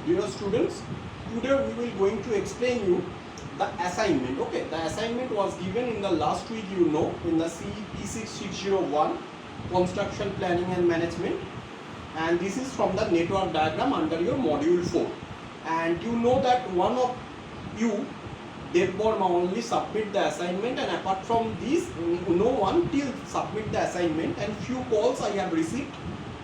Dear students, today we will going to explain you the assignment. Okay, the assignment was given in the last week, you know, in the CEP 6601 construction planning and management, and this is from the network diagram under your module 4. And you know that one of you, Dev Borma, only submit the assignment, and apart from this no one till submit the assignment, and few calls I have received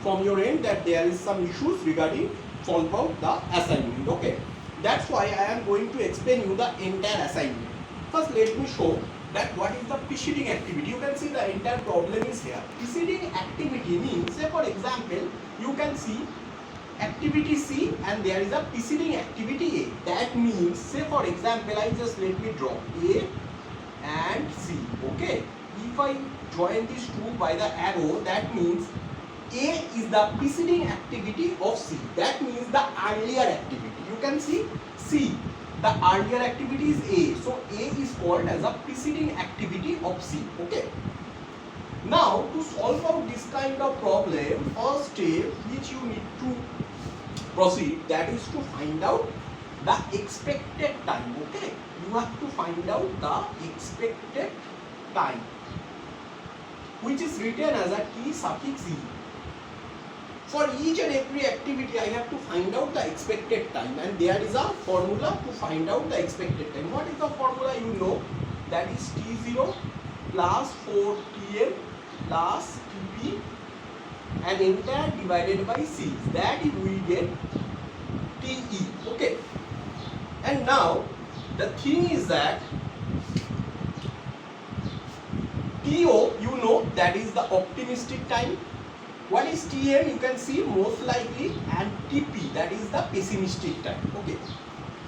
from your end that there is some issues regarding solve out the assignment. Okay, that's why I am going to explain you the entire assignment. First let me show that what is the preceding activity. You can see the entire problem is here. Preceding activity means, say for example, you can see activity C and there is a preceding activity A. That means, say for example, I just let me draw A and C. Okay, if I join these two by the arrow, that means A is the preceding activity of C. That means the earlier activity. You can see C, the earlier activity is A. So A is called as a preceding activity of C. Okay. Now to solve out this kind of problem, first step which you need to proceed, that is to find out the expected time. Okay, you have to find out the expected time, which is written as a T suffix E. For each and every activity I have to find out the expected time, and there is a formula to find out the expected time. What is the formula? You know, that is T0 plus 4Tm plus Tp and entire divided by C. That we get Te. Okay, and now the thing is that TO, you know, that is the optimistic time. What is Tm? You can see most likely, and Tp, that is the pessimistic time. Okay,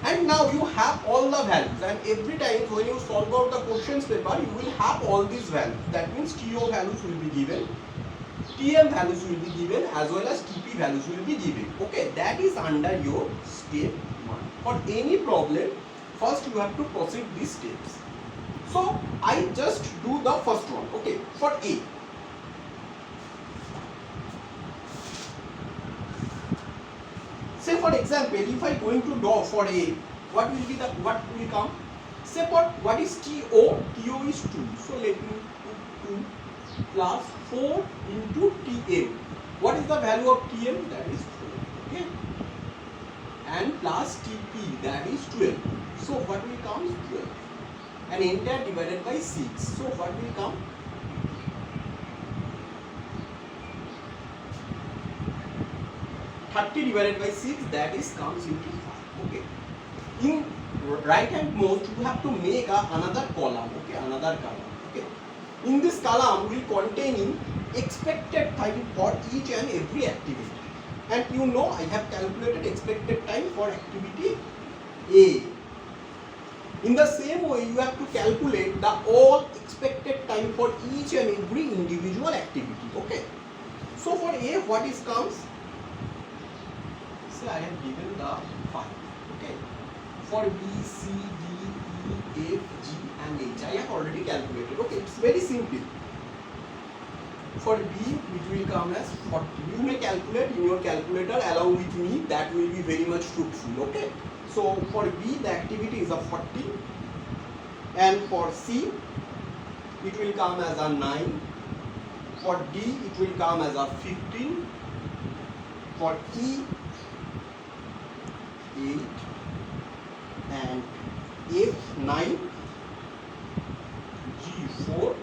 and now you have all the values, and every time when you solve out the questions paper, you will have all these values. That means TO values will be given, Tm values will be given, as well as Tp values will be given. Okay, that is under your step 1. For any problem, first you have to proceed these steps. So I just do the first one. Okay, for A. Say for example, if I going to draw for A, what will be the, what will come? Say for what is TO? TO is 2. So let me put 2 plus 4 into Tm. What is the value of Tm? That is 4. Okay, and plus Tp, that is 12. So what will come? 12. And entire divided by 6. So what will come? 30 divided by 6, that is comes into 5. Okay. In right hand most, you have to make another column. Okay, another column. Okay. In this column will containing expected time for each and every activity. And you know, I have calculated expected time for activity A. In the same way, you have to calculate the all expected time for each and every individual activity. Okay. So for A, what is comes? I have given the 5. Okay. For B, C, D, E, F, G and H, I have already calculated. Okay, it's very simple. For B, it will come as 40. You may calculate in your calculator along with me. That will be very much fruitful. Okay. So for B, the activity is a 40, and for C, it will come as a 9. For D, it will come as a 15. For E, 8 and F9, G4,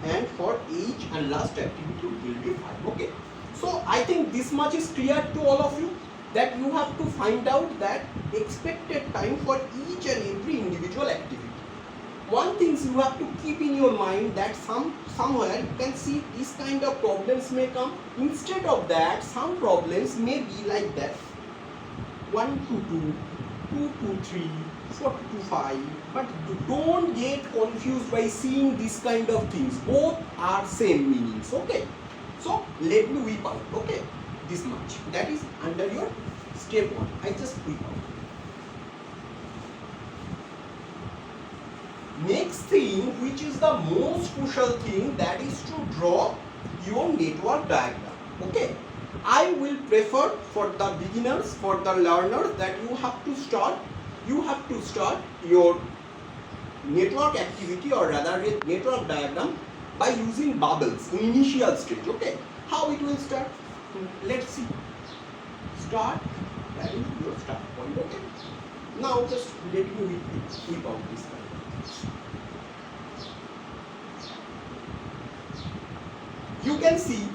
and for H and last activity will be 5. Okay, so I think this much is clear to all of you, that you have to find out that expected time for each and every individual activity. One thing you have to keep in your mind, that somewhere you can see this kind of problems may come. Instead of that, some problems may be like that: 1 to 2, 2 to 3, 4 to 5. But don't get confused by seeing this kind of things. Both are same meanings. Okay. So let me whip out. Okay. This much. That is under your step 1. I just whip out. Next thing, which is the most crucial thing, that is to draw your network diagram. Okay. I will prefer for the beginners, for the learners, that you have to start your network activity, or rather network diagram, by using bubbles in initial stage. Okay, how it will start? Let's see. Start, that is your start point. Okay, now just let me sweep out this kind. You can see,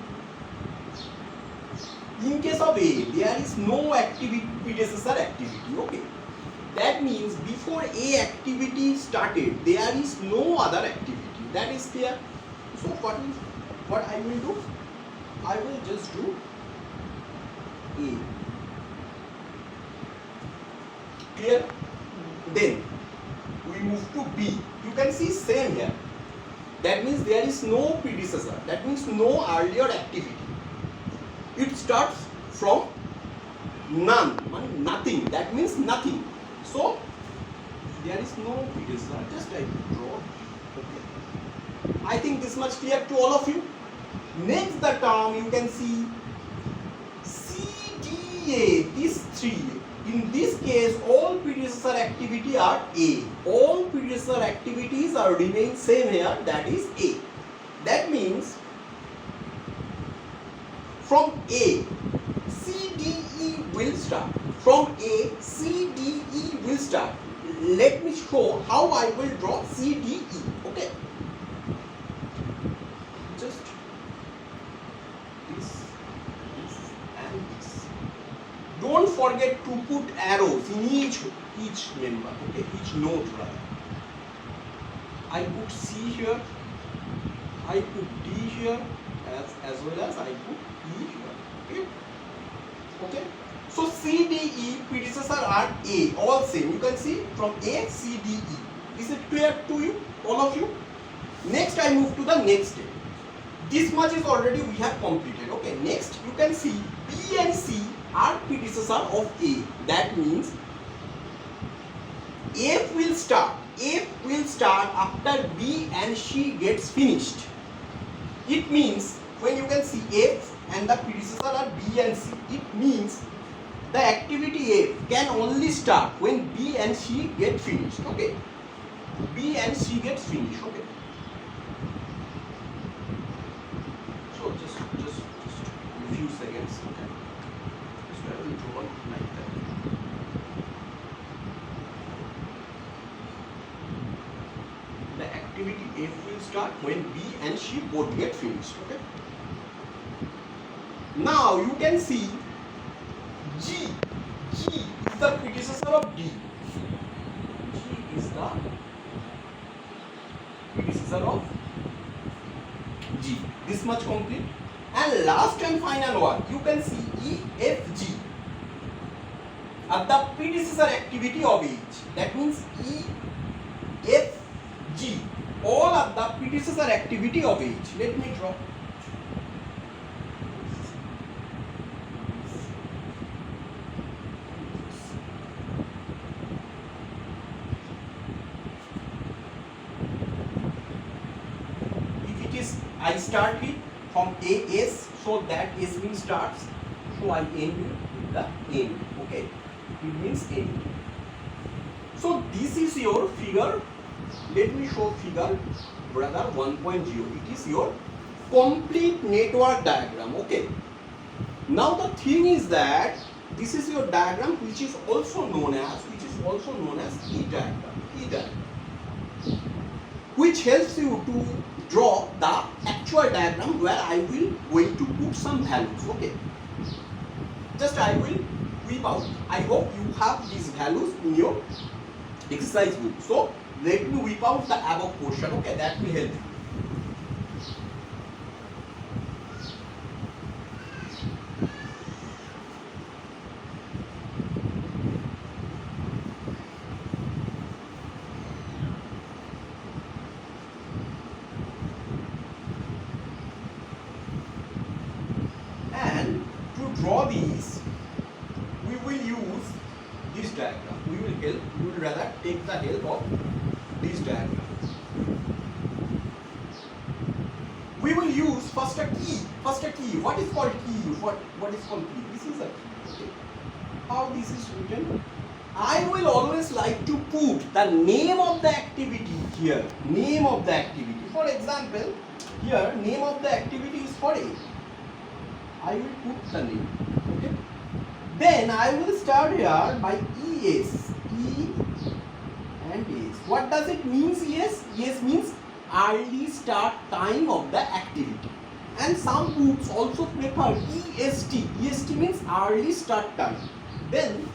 in case of A, there is no predecessor activity. Okay, that means before A activity started, there is no other activity. That is clear. So what I will do? I will just do A. Clear? Then we move to B. You can see same here. That means there is no predecessor. That means no earlier activity. It starts from none, nothing. That means nothing. So there is no predecessor. Just I draw. Okay. I think this much clear to all of you. Next, the term you can see CDA. These three. In this case, all predecessor activity are A. All predecessor activities are remain same here. That is A. That means from A, CDE will start. From A, CDE will start. Let me show how I will draw CDE. Okay. Just this and this. Don't forget to put arrows in each member. Okay, each node rather. I put C here. I put D here, as well as I put E here. Okay. So C, D, E predecessor are A, all same. You can see from A, C, D, E. Is it clear to you, all of you? Next, I move to the next step. This much is already we have completed. Okay. Next, you can see B and C are predecessor of A. That means F will start. F will start after B and C gets finished. It means when you can see F and the predecessor are B and C, it means the activity F can only start when B and C get finished. Okay, B and C gets finished. Okay, so just a few seconds. Okay, just I will draw like that. The activity F will start when B and C both get finished. Okay. Now you can see G. G is the predecessor of D. G is the predecessor of G. This much complete. And last and final one, you can see E, F, G are the predecessor activity of each. That means E, F, G all are the predecessor activity of each. Let me draw. I start with from AS, so that S means starts, so I end with the end. Okay, it means end. So this is your figure. Let me show figure brother 1.0. It is your complete network diagram. Okay. Now the thing is that this is your diagram, which is also known as E diagram. Which helps you to draw the actual diagram where I will going to put some values. Okay. Just I will whip out. I hope you have these values in your exercise book. So let me whip out the above portion. Okay, that will help you. Draw these, we will use this diagram. We will rather take the help of this diagram. we will use first a key. What is called key? What is called key? This is a key. Okay. How this is written? I will always like to put the name of the activity here. Name of the activity. For example, here name of the activity is for A. I will put the name. Okay. Then I will start here by ES. E and ES. What does it mean? ES? ES means early start time of the activity. And some books also prefer EST. EST means early start time. Then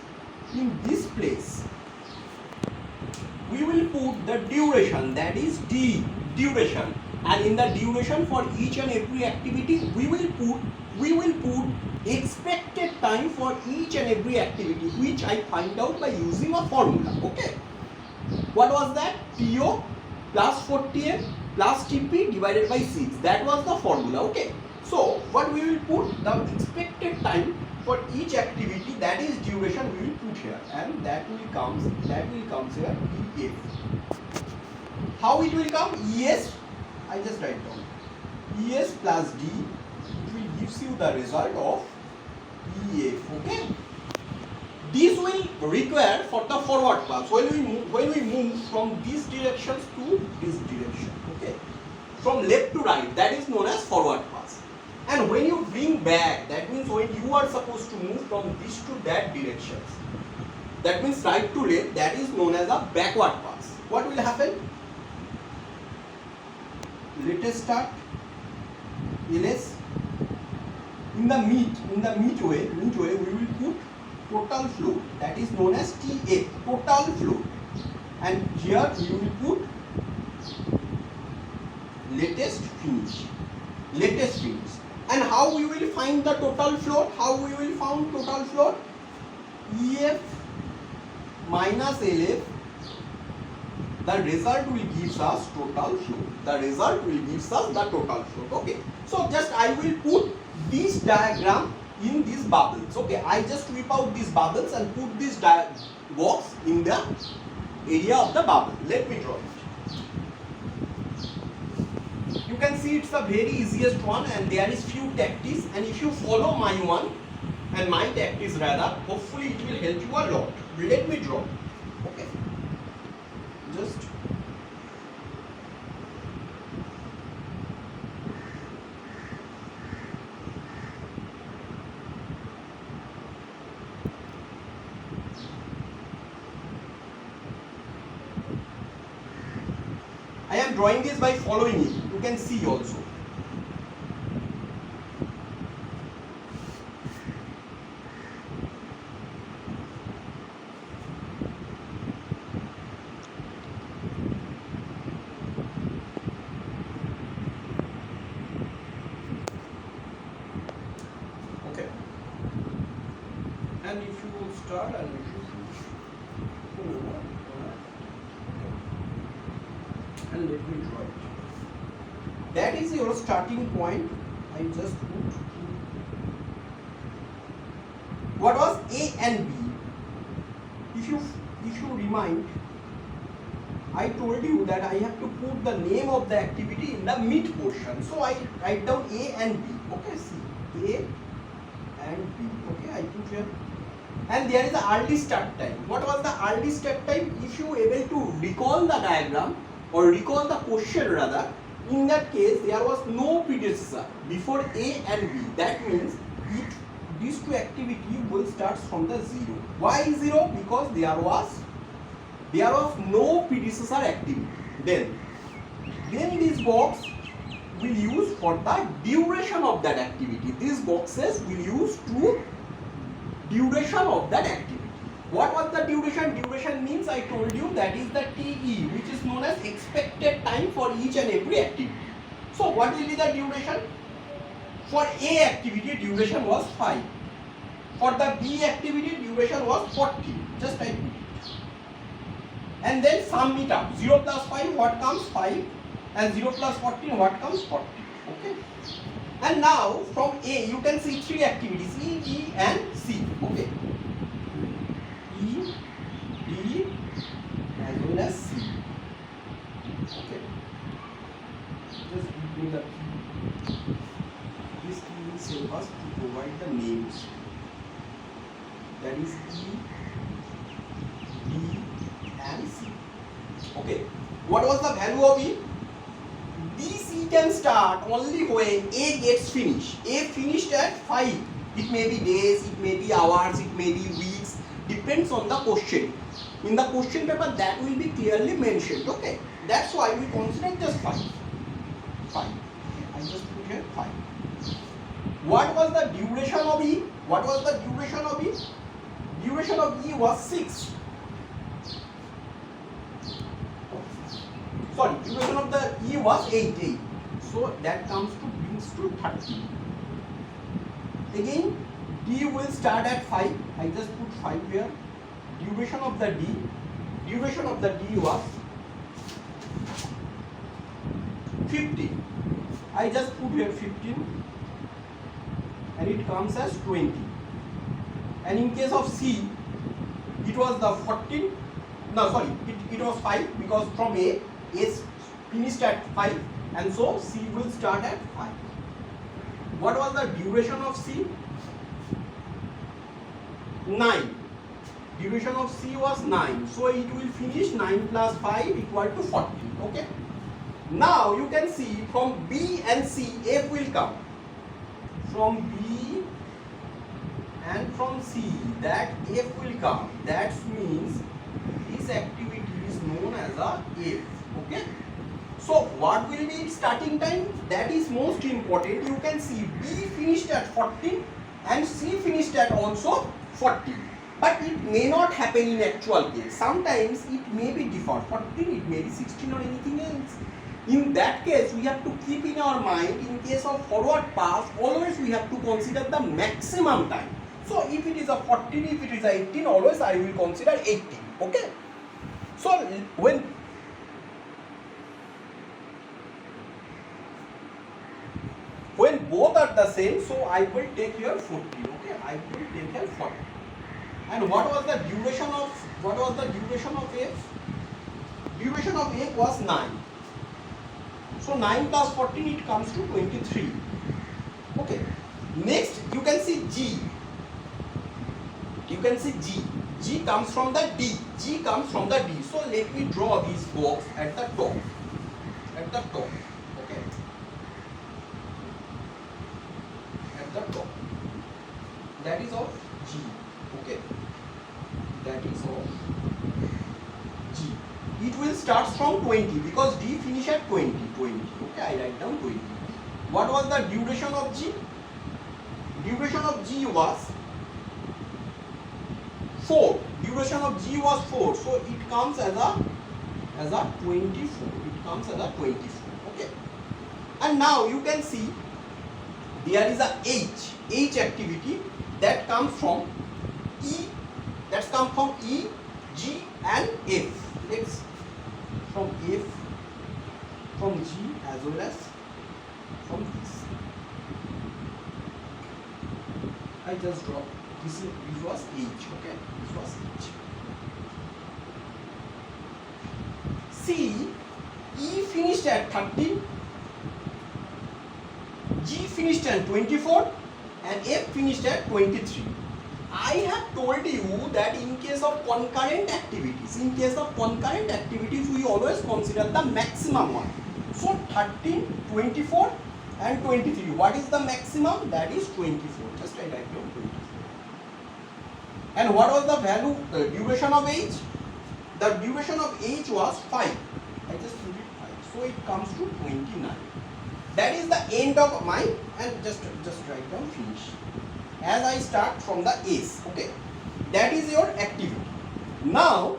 in this place we will put the duration, that is D, duration. And in the duration for each and every activity we will put expected time for each and every activity, which I find out by using a formula. Okay. What was that? TO plus 40M plus TP divided by 6. That was the formula. Okay. So what we will put, the expected time for each activity, that is duration, we will put here, and that will come here EF. How it will come? ES, I just write down. ES plus D, it will gives you the result of EF. Okay. This will require for the forward pass when we move from these directions to this direction. Okay. From left to right, that is known as forward pass. And when you bring back, that means when you are supposed to move from this to that direction, that means right to left, that is known as a backward pass. What will happen? Let us start LS. In the midway we will put total flow, that is known as TA, total flow. And here you will put latest finish. And how we will find the total float? EF minus LF, the result will give us total float. Okay. So just I will put this diagram in these bubbles. Okay. I just sweep out these bubbles and put this box in the area of the bubble. Let me draw it. You can see it's the very easiest one, and there is few tactics, and if you follow my one and my tactics rather, hopefully it will help you a lot. Let me draw. Okay. Just I am drawing this by following it. You can see also. Okay. And if you start and if you finish. And let me draw it. That is your starting point. I just put. What was A and B? If you remind, I told you that I have to put the name of the activity in the mid portion. So I write down A and B. Okay, see, A and B. Okay, I put here. And there is the early start time. What was the early start time? If you able to recall the diagram or recall the question rather, in that case there was no predecessor before A and B. That means these two activity will start from the 0. Why 0? Because there was no predecessor activity. Then this box will use for the duration of that activity. These boxes will use to duration of that activity. What was the duration? Duration means I told you that is the TE, which is known as expected time for each and every activity. So what will be the duration? For A activity duration was 5. For the B activity duration was 40. Just type it. And then sum it up. 0 plus 5 what comes? 5. And 0 plus 14 what comes? 40. Okay. And now from A you can see 3 activities, E, D and C. Okay. E, D as well as C. Okay. Just give me the D and C. Okay, what was the value of E? B, C can start only when A gets finished. A finished at 5. It may be days, it may be hours, it may be weeks, depends on the question. In the question paper that will be clearly mentioned. Okay, that's why we consider just 5. 5. I just put here 5. What was the duration of E? What was the duration of E? Duration of E was 6. Sorry, duration of the E was 8. So that comes to brings to 30. Again, D will start at 5. I just put 5 here. Duration of the D. Duration of the D was 15. I just put here 15. And it comes as 20. And in case of C, it was the 14. No, sorry, it was 5 because from A is finished at 5 and so C will start at 5. What was the duration of C? 9. Duration of C was 9. So it will finish 9 plus 5 equal to 14. Okay. Now you can see from B and C, F will come. From B and from C, that F will come. That means this activity is known as a F. Okay. So what will be its starting time? That is most important. You can see B finished at 14 and C finished at also 40. But it may not happen in actual case. Sometimes it may be different. 14, it may be 16 or anything else. In that case, we have to keep in our mind, in case of forward pass, always we have to consider the maximum time. So if it is a 14, if it is a 18, always I will consider 18. Okay. So when both are the same, so I will take here 14. Okay, I will take here 40. And what was the duration of F? Duration of F was 9. So 9 plus 14, it comes to 23. Okay. Next, you can see G. You can see G. G comes from the D. G comes from the D. So let me draw this box at the top. At the top. Okay. At the top. That is of G. Okay. That is of G. It will start from 20 because D finish at 20. Okay, I write down 20. What was the duration of G? Duration of G was 4. Duration of G was 4. So it comes as a 24. It comes as a 24. Okay. And now you can see there is a H activity that comes from E. That's come from E, G and F. Let's from F, from G as well as from this. I just dropped. This was H. Okay, this was H. C, E finished at 13, G finished at 24, and F finished at 23. I have told you that in case of concurrent activities, we always consider the maximum one. So 13, 24 and 23. What is the maximum? That is 24. Just I write down 24. And what was the value, the duration of H? The duration of H was 5. I just put it 5. So it comes to 29. That is the end of my, and just write down finish. As I start from the S. Okay. That is your activity. Now,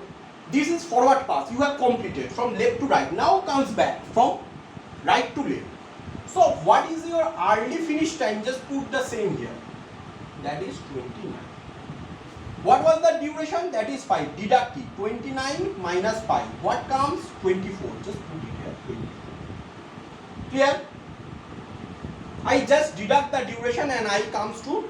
this is forward pass. You have completed from left to right. Now comes back from right to left. So, what is your early finish time? Just put the same here. That is 29. What was the duration? That is 5. Deduct it. 29 minus 5. What comes? 24. Just put it here. 24. Clear? I just deduct the duration and I comes to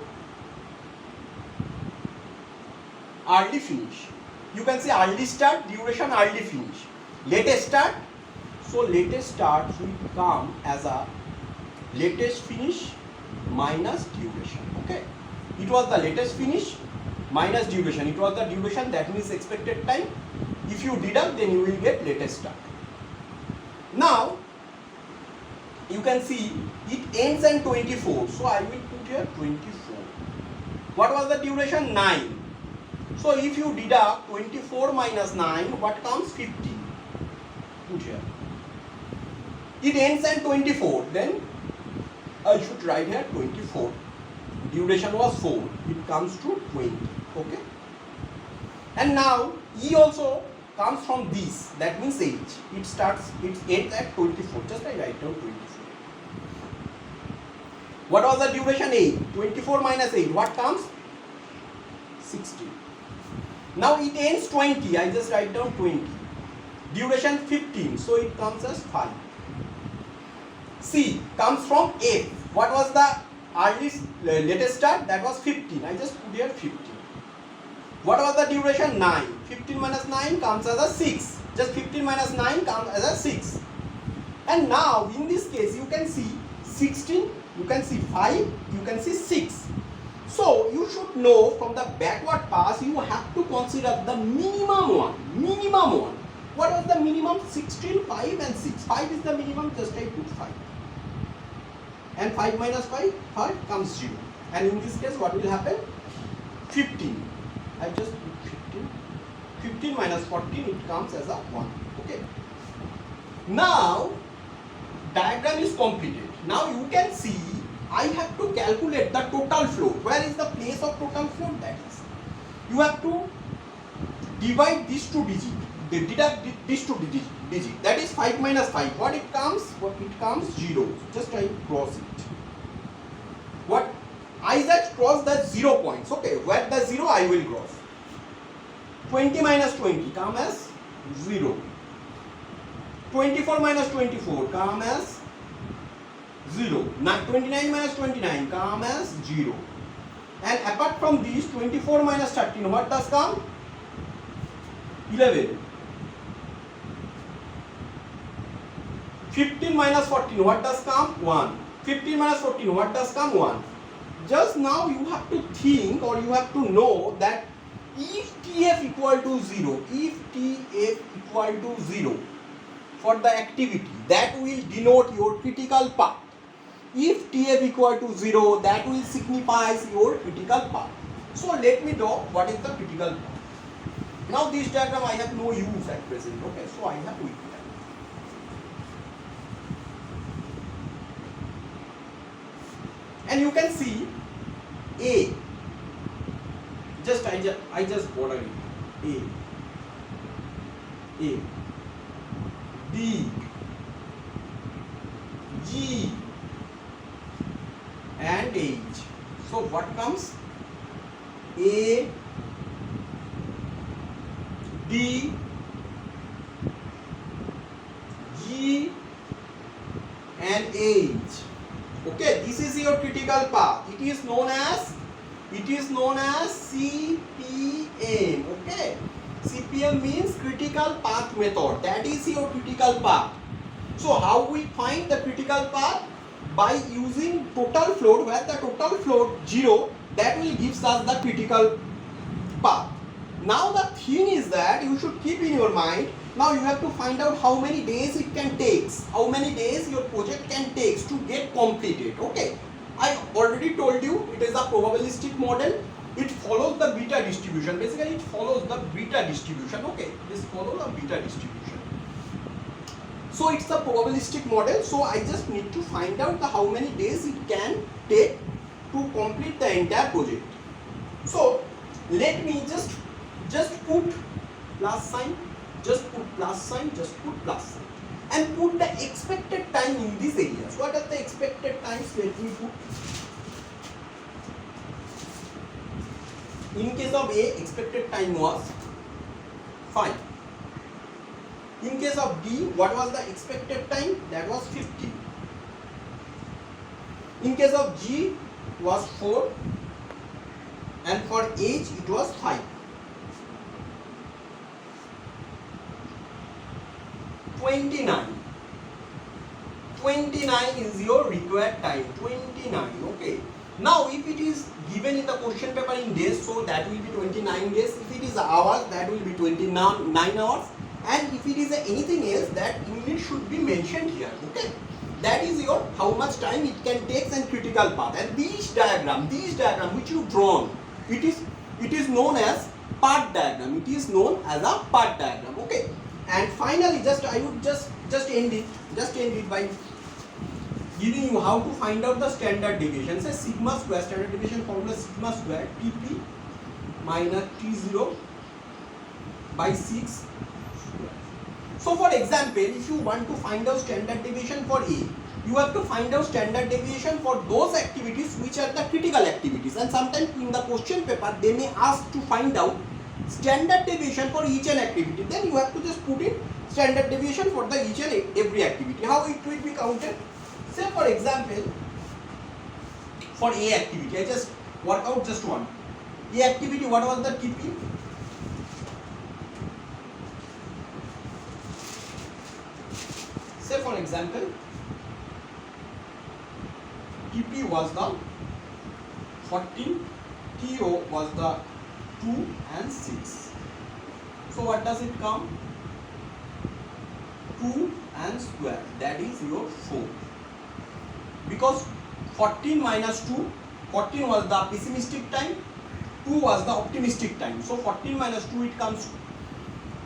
early finish. You can say early start, duration, early finish. Latest start. So latest start will come as a latest finish minus duration. Okay. It was the latest finish. minus duration. It was the duration, that means expected time. If you deduct, then you will get latest start. Now you can see it ends at 24, so I will put here 24. What was the duration? 9. So if you deduct 24 minus 9, what comes? 15. Put here. It ends at 24, then I should write here 24. Duration was 4, it comes to 20. Okay. And now E also comes from this, that means age. It ends at 24. Just I write down 24. What was the duration? 8. 24 minus 8, what comes? 16. Now it ends 20, I just write down 20. Duration 15, so it comes as 5. C comes from F. What was the earliest latest start? That was 15. I just put here 15. What was the duration? 9. 15 minus 9 comes as a 6. Just 15 minus 9 comes as a 6. And now in this case you can see 16, you can see 5, you can see 6. So you should know from the backward pass you have to consider the minimum one. Minimum one. What was the minimum? 16, 5 and 6. 5 is the minimum, just I put 5. And 5 minus 5, 5 comes 0. And in this case what will happen? 15. I just put 15. 15 minus 14, it comes as a 1. Okay. Now diagram is completed. Now you can see I have to calculate the total float. Where is the place of total float? That is, you have to divide these two digits. Deduct these two digits. That is 5 minus 5. What it comes? It comes 0. Just I cross it. What? I just cross the 0 points. Okay. Where the 0 I will cross. 20 minus 20 come as 0. 24 minus 24 come as 0. 29 minus 29 come as 0. And apart from these, 24 minus 13, what does come? 11. 15 minus 14, what does come? 1. 15 minus 14, what does come? 1. Just now you have to think, or you have to know that if TF equal to 0, if TF equal to 0 for the activity, that will denote your critical path. If TF equal to 0, that will signify your critical path. So let me draw what is the critical path. Now this diagram I have no use at present. Okay, so I have to. And you can see A. I just border it. A, D, G, and H. So what comes? A, D, G, and H. Okay, this is your critical path. It is known as CPM. Okay, CPM means critical path method. That is your critical path. So how we find the critical path? By using total float, where the total float 0, that will gives us the critical path. Now the thing is that you should keep in your mind. Now you have to find out how many days it can take, how many days your project can take to get completed. Okay, I already told you it is a probabilistic model. It follows the beta distribution. Basically, it follows the beta distribution. Okay, this follows a beta distribution. So it's a probabilistic model. So I just need to find out how many days it can take to complete the entire project. So let me just put plus sign. Just put plus sign, and put the expected time in these areas. What are the expected times? Let me put. In case of A, expected time was 5. In case of D, what was the expected time? That was 50. In case of G, was 4, and for H, it was 5. 29 is your required time. 29. Okay. Now if it is given in the question paper in days, so that will be 29 days. If it is hours, that will be 29 hours. And if it is anything else, that unit should be mentioned here. Okay, that is your how much time it can take and critical path. And these diagram which you drawn, it is known as path diagram. It is known as a path diagram. Okay, and finally, I would just end it by giving you how to find out the standard deviation. Say sigma square, standard deviation formula sigma square TP minus T0 by 6. So for example, if you want to find out standard deviation for A, you have to find out standard deviation for those activities which are the critical activities, and sometimes in the question paper they may ask to find out standard deviation for each and activity. Then you have to just put in standard deviation for the each and every activity. How it will be counted? Say for example, for A activity, I just work out just one. A activity, what was the TP? Say for example, TP was the 14, TO was the 2 and 6. So what does it come? 2 and square, that is your 4. Because 14 minus 2, 14 was the pessimistic time, 2 was the optimistic time. So 14 minus 2, it comes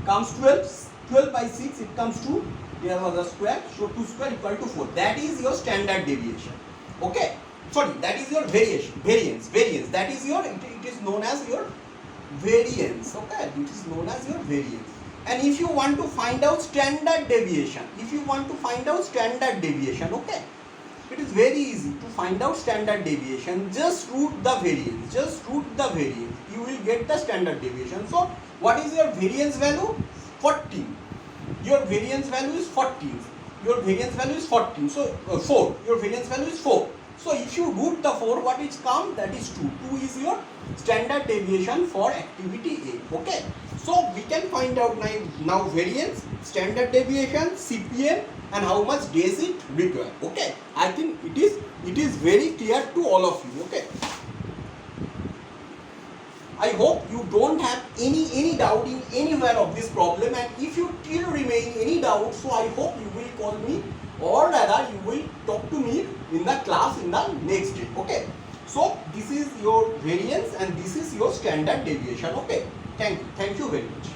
12, 12 by 6, it comes 2, there was a square, so 2 square equal to 4. That is your standard deviation. Okay, sorry, that is your variance, that is your, it is known as your variance. Okay, it is known as your variance. And if you want to find out standard deviation, okay, it is very easy to find out standard deviation. Just root the variance, you will get the standard deviation. So what is your variance value? 14. Your variance value is 14. So 4. Your variance value is 4. So if you root the 4, what is come? That is 2. 2 is your standard deviation for activity A. Okay. So we can find out now variance, standard deviation, CPM, and how much days it require. Okay. I think it is very clear to all of you. Okay. I hope you don't have any doubt in anywhere of this problem, and if you still remain any doubt, so I hope you will call me, or rather you will talk to me in the class in the next day. Okay. So this is your variance and this is your standard deviation. Okay. Thank you very much.